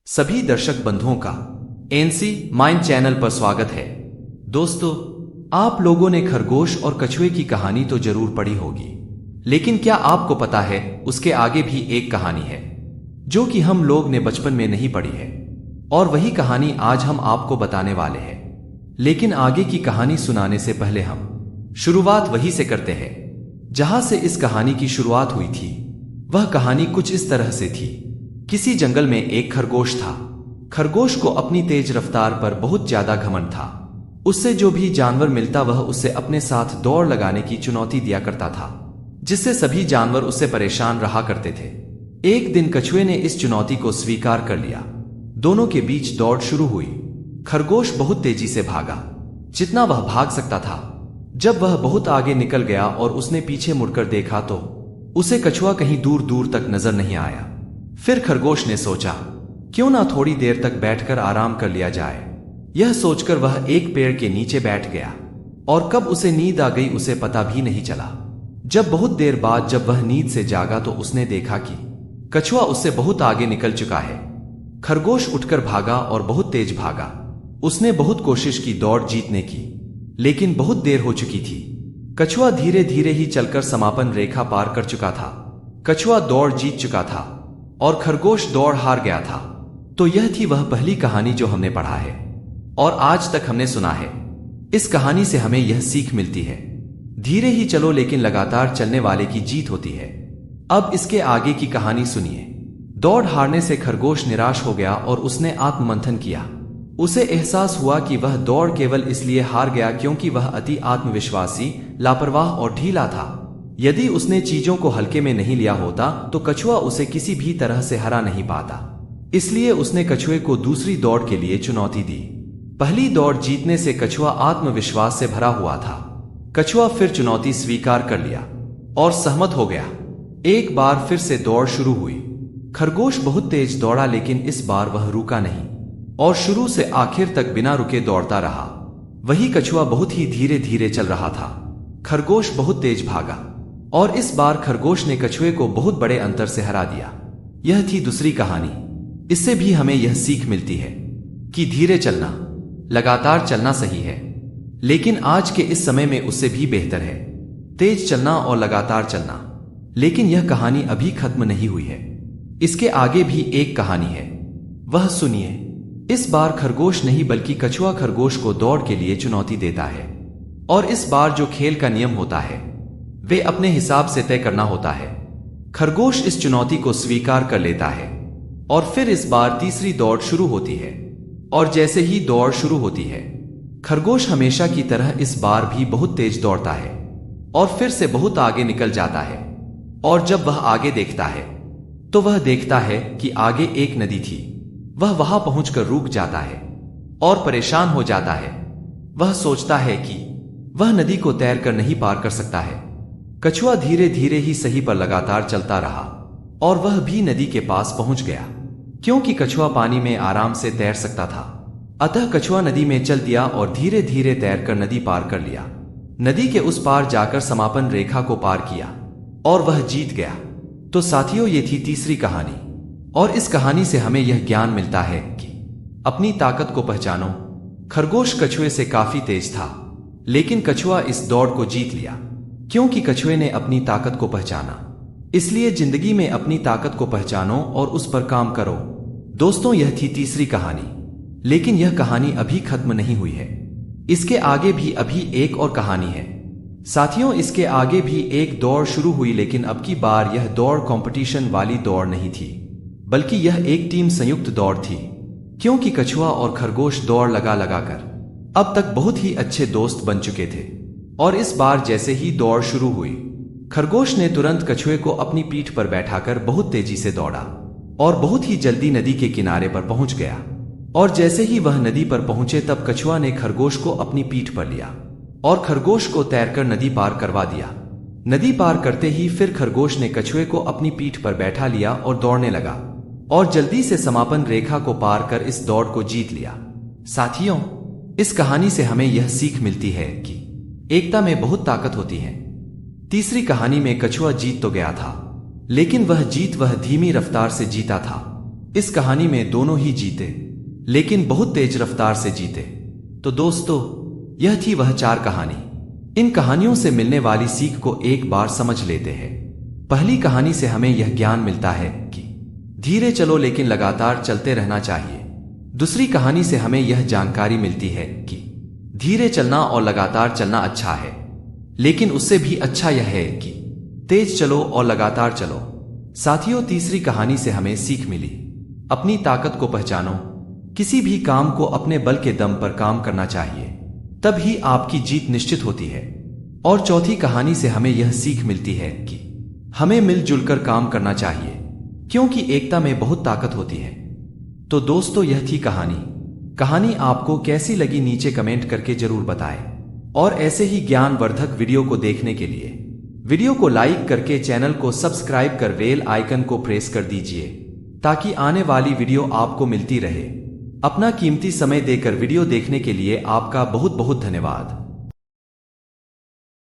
सभी दर्शक बंधुओं का एनसी माइंड चैनल पर स्वागत है। दोस्तों, आप लोगों ने खरगोश और कछुए की कहानी तो जरूर पढ़ी होगी, लेकिन क्या आपको पता है उसके आगे भी एक कहानी है जो कि हम लोग ने बचपन में नहीं पढ़ी है, और वही कहानी आज हम आपको बताने वाले हैं। लेकिन आगे की कहानी सुनाने से पहले हम शुरुआत वही से करते हैं जहां से इस कहानी की शुरुआत हुई थी। वह कहानी कुछ इस तरह से थी। किसी जंगल में एक खरगोश था। खरगोश को अपनी तेज रफ्तार पर बहुत ज्यादा घमंड था। उससे जो भी जानवर मिलता वह उससे अपने साथ दौड़ लगाने की चुनौती दिया करता था, जिससे सभी जानवर उससे परेशान रहा करते थे। एक दिन कछुए ने इस चुनौती को स्वीकार कर लिया। दोनों के बीच दौड़ शुरू हुई। खरगोश बहुत तेजी से भागा, जितना वह भाग सकता था। जब वह बहुत आगे निकल गया और उसने पीछे मुड़कर देखा तो उसे कछुआ कहीं दूर दूर तक नजर नहीं आया। फिर खरगोश ने सोचा, क्यों ना थोड़ी देर तक बैठकर आराम कर लिया जाए। यह सोचकर वह एक पेड़ के नीचे बैठ गया, और कब उसे नींद आ गई उसे पता भी नहीं चला। जब बहुत देर बाद जब वह नींद से जागा तो उसने देखा कि कछुआ उससे बहुत आगे निकल चुका है। खरगोश उठकर भागा और बहुत तेज भागा। उसने बहुत कोशिश की दौड़ जीतने की, लेकिन बहुत देर हो चुकी थी। कछुआ धीरे धीरे ही चलकर समापन रेखा पार कर चुका था। कछुआ दौड़ जीत चुका था और खरगोश दौड़ हार गया था। तो यह थी वह पहली कहानी जो हमने पढ़ा है और आज तक हमने सुना है। इस कहानी से हमें यह सीख मिलती है, धीरे ही चलो लेकिन लगातार चलने वाले की जीत होती है। अब इसके आगे की कहानी सुनिए। दौड़ हारने से खरगोश निराश हो गया और उसने आत्ममंथन किया। उसे एहसास हुआ कि वह दौड़ केवल इसलिए हार गया क्योंकि वह अति आत्मविश्वासी, लापरवाह और ढीला था। यदि उसने चीजों को हल्के में नहीं लिया होता तो कछुआ उसे किसी भी तरह से हरा नहीं पाता। इसलिए उसने कछुए को दूसरी दौड़ के लिए चुनौती दी। पहली दौड़ जीतने से कछुआ आत्मविश्वास से भरा हुआ था। कछुआ फिर चुनौती स्वीकार कर लिया और सहमत हो गया। एक बार फिर से दौड़ शुरू हुई। खरगोश बहुत तेज दौड़ा, लेकिन इस बार वह रुका नहीं और शुरू से आखिर तक बिना रुके दौड़ता रहा। वही कछुआ बहुत ही धीरे धीरे चल रहा था। खरगोश बहुत तेज भागा और इस बार खरगोश ने कछुए को बहुत बड़े अंतर से हरा दिया। यह थी दूसरी कहानी। इससे भी हमें यह सीख मिलती है कि धीरे चलना, लगातार चलना सही है, लेकिन आज के इस समय में उससे भी बेहतर है तेज चलना और लगातार चलना। लेकिन यह कहानी अभी खत्म नहीं हुई है। इसके आगे भी एक कहानी है, वह सुनिए। इस बार खरगोश नहीं बल्कि कछुआ खरगोश को दौड़ के लिए चुनौती देता है, और इस बार जो खेल का नियम होता है वे अपने हिसाब से तय करना होता है। खरगोश इस चुनौती को स्वीकार कर लेता है और फिर इस बार तीसरी दौड़ शुरू होती है। और जैसे ही दौड़ शुरू होती है, खरगोश हमेशा की तरह इस बार भी बहुत तेज दौड़ता है और फिर से बहुत आगे निकल जाता है। और जब वह आगे देखता है तो वह देखता है कि आगे एक नदी थी। वह वहां पहुंचकर रुक जाता है और परेशान हो जाता है। वह सोचता है कि वह नदी को तैरकर नहीं पार कर सकता है। कछुआ धीरे धीरे ही सही पर लगातार चलता रहा और वह भी नदी के पास पहुंच गया, क्योंकि कछुआ पानी में आराम से तैर सकता था। अतः कछुआ नदी में चल दिया और धीरे धीरे तैरकर नदी पार कर लिया। नदी के उस पार जाकर समापन रेखा को पार किया और वह जीत गया। तो साथियों, ये थी तीसरी कहानी, और इस कहानी से हमें यह ज्ञान मिलता है कि अपनी ताकत को पहचानो। खरगोश कछुए से काफी तेज था, लेकिन कछुआ इस दौड़ को जीत लिया क्योंकि कछुए ने अपनी ताकत को पहचाना। इसलिए जिंदगी में अपनी ताकत को पहचानो और उस पर काम करो। दोस्तों, यह थी तीसरी कहानी, लेकिन यह कहानी अभी खत्म नहीं हुई है। इसके आगे भी अभी एक और कहानी है। साथियों, इसके आगे भी एक दौड़ शुरू हुई, लेकिन अब की बार यह दौड़ कंपटीशन वाली दौड़ नहीं थी, बल्कि यह एक टीम संयुक्त दौड़ थी, क्योंकि कछुआ और खरगोश दौड़ लगा लगाकर अब तक बहुत ही अच्छे दोस्त बन चुके थे। और इस बार जैसे ही दौड़ शुरू हुई, खरगोश ने तुरंत कछुए को अपनी पीठ पर बैठाकर बहुत तेजी से दौड़ा और बहुत ही जल्दी नदी के किनारे पर पहुंच गया। और जैसे ही वह नदी पर पहुंचे तब कछुआ ने खरगोश को अपनी पीठ पर लिया और खरगोश को तैरकर नदी पार करवा दिया। नदी पार करते ही फिर खरगोश ने कछुए को अपनी पीठ पर बैठा लिया और दौड़ने लगा और जल्दी से समापन रेखा को पार कर इस दौड़ को जीत लिया। साथियों, इस कहानी से हमें यह सीख मिलती है कि एकता में बहुत ताकत होती है। तीसरी कहानी में कछुआ जीत तो गया था, लेकिन वह धीमी रफ्तार से जीता था। इस कहानी में दोनों ही जीते, लेकिन बहुत तेज रफ्तार से जीते। तो दोस्तों, यह थी वह 4 कहानी। इन कहानियों से मिलने वाली सीख को एक बार समझ लेते हैं। पहली कहानी से हमें यह ज्ञान मिलता है कि धीरे चलो लेकिन लगातार चलते रहना चाहिए। दूसरी कहानी से हमें यह जानकारी मिलती है कि धीरे चलना और लगातार चलना अच्छा है, लेकिन उससे भी अच्छा यह है कि तेज चलो और लगातार चलो। साथियों, तीसरी कहानी से हमें सीख मिली, अपनी ताकत को पहचानो। किसी भी काम को अपने बल के दम पर काम करना चाहिए, तब ही आपकी जीत निश्चित होती है। और चौथी कहानी से हमें यह सीख मिलती है कि हमें मिलजुल कर काम करना चाहिए, क्योंकि एकता में बहुत ताकत होती है। तो दोस्तों, यह थी कहानी आपको कैसी लगी नीचे कमेंट करके जरूर बताएं। और ऐसे ही ज्ञानवर्धक वीडियो को देखने के लिए वीडियो को लाइक करके चैनल को सब्सक्राइब कर बेल आइकन को प्रेस कर दीजिए, ताकि आने वाली वीडियो आपको मिलती रहे। अपना कीमती समय देकर वीडियो देखने के लिए आपका बहुत बहुत धन्यवाद।